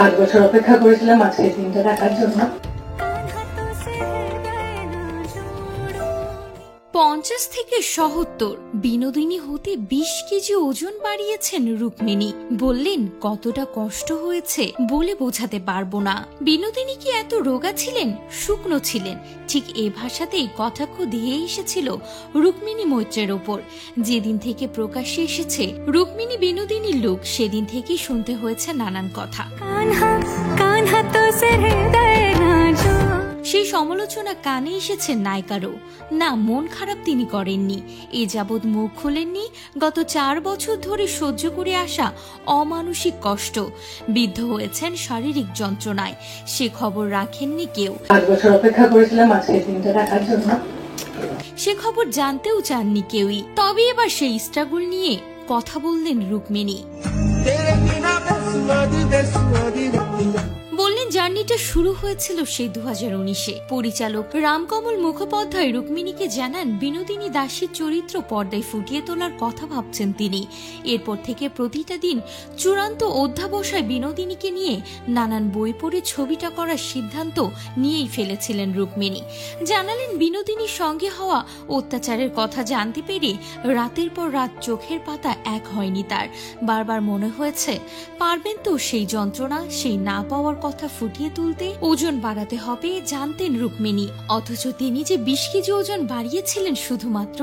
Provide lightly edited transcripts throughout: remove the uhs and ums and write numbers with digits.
5 বছর অপেক্ষা করেছিলাম আজকের দিনটা দেখার জন্য। 50 থেকে 77 বিনোদিনী হতে 20 কেজি ওজন বাড়িয়েছেন রুক্মিণী। বললেন কতটা কষ্ট হয়েছে বলে বোঝাতে পারবো না। বিনোদিনী কি এত রোগা ছিলেন, শুকনো ছিলেন? ঠিক এ ভাষাতেই কটাক্ষ দিয়ে এসেছিল রুক্মিণী মৈত্রের ওপর। যেদিন থেকে প্রকাশ্যে এসেছে রুক্মিণী বিনোদিনীর লুক, সেদিন থেকেই শুনতে হয়েছে নানান কথা। সেই সমালোচনা কানে এসেছে নায়িকারও। না, মন খারাপ তিনি করেননি, এ যাবৎ মুখ খুলেননি। গত 4 বছর ধরে সহ্য করে আসা অমানসিক কষ্ট, বিদ্ধ হয়েছেন শারীরিক যন্ত্রণায়, সে খবর রাখেননি কেউ। 5 বছর অপেক্ষা করেছিলাম আজকের দিনটা দেখার জন্য। সে খবর জানতেও চাননি কেউই। তবে এবার সেই স্ট্রাগল নিয়ে কথা বললেন রুক্মিণী। বললেন জার্নিটা শুরু হয়েছিল সেই 2019-এ। পরিচালক রামকমল মুখোপাধ্যায় রুক্মিণীকে জানান বিনোদিনী দাসীর চরিত্র পর্দায় ফুটিয়ে তোলার কথা ভাবছেন তিনি। এরপর থেকে প্রতিটা দিন চূড়ান্ত অধ্যাবসায় বিনোদিনীকে নিয়ে নানান বই পড়ে ছবিটা করার সিদ্ধান্ত নিয়েই ফেলেছিলেন রুক্মিণী। জানালেন বিনোদিনীর সঙ্গে হওয়া অত্যাচারের কথা জানতে পেরে রাতের পর রাত চোখের পাতা এক হয়নি তার। বারবার মনে হয়েছে পারবেন তো সেই যন্ত্রণা, সেই না পাওয়ার কথা ফুটিয়ে তুলতে। ওজন বাড়াতে হবে জানতেন রুক্মিণী, অথচ তিনি যে 20 কেজি ওজন বাড়িয়েছিলেন শুধুমাত্র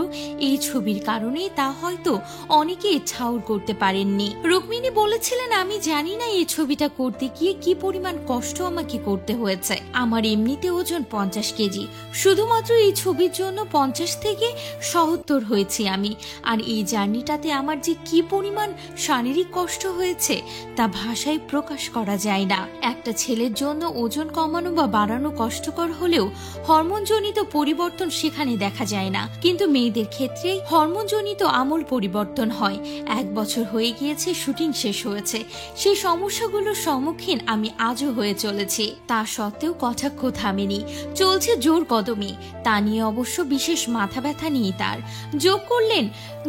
এই ছবির কারণে, তা হয়তো অনেকে ঠাউর করতে পারেননি। রুক্মিণী বলেছিলেন, আমি জানি না এই ছবিটা করতে গিয়ে কি পরিমাণ কষ্ট আমাকে করতে হয়েছে। আমার এমনিতে ওজন 50 কেজি, শুধুমাত্র এই ছবির জন্য 50 থেকে 77 হয়েছি আমি। আর এই জার্নিটাতে আমার যে কি পরিমাণ শারীরিক কষ্ট হয়েছে তা ভাষায় প্রকাশ করা যায় না। একটা ছেলের জন্য ওজন কমানো বা বাড়ানো কষ্টকর হলেও হরমোনজনিত পরিবর্তন সেখানে দেখা যায় না, কিন্তু মেয়েদের ক্ষেত্রে হরমোনজনিত আমূল পরিবর্তন হয়। 1 বছর হয়ে গিয়েছে, শুটিং শেষ হয়েছে, সেই সমস্যাগুলোর সম্মুখীন আমি আজও হয়ে চলেছি। তা সত্ত্বেও কটাক্ষ থামেনি, চলছে জোর কদমে। তা নিয়ে অবশ্য বিশেষ মাথা ব্যথা নিয়ে তার। যোগ করলেন,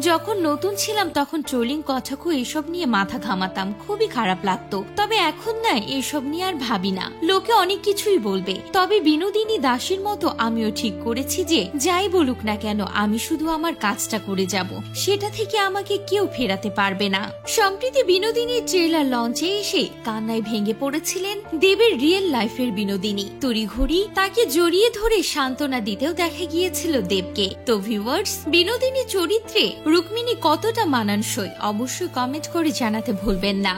যখন নতুন ছিলাম তখন ট্রোলিং, কটাক্ষ এসব নিয়ে মাথা ঘামাতাম, খুবই খারাপ লাগতো। তবে এখন না, এসব নিয়ে আর ভাবি না। লোকে অনেক কিছুই বলবে, তবে বিনোদিনী দাসীর মতো আমিও ঠিক করেছি যে যাই বলুক না কেন আমি শুধু আমার কাজটা করে যাব, সেটা থেকে আমাকে কেউ ফেরাতে পারবে না। সম্প্রতি বিনোদিনীর ট্রেলার লঞ্চে এসে কান্নায় ভেঙে পড়েছিলেন দেবের রিয়েল লাইফের বিনোদিনী। তড়িঘড়ি তাকে জড়িয়ে ধরে সান্ত্বনা দিতেও দেখা গিয়েছিল দেবকে। তো ভিউয়ার্স, বিনোদিনী চরিত্রে রুক্মিণী কতটা মানানসই অবশ্যই কমেন্ট করে জানাতে ভুলবেন না।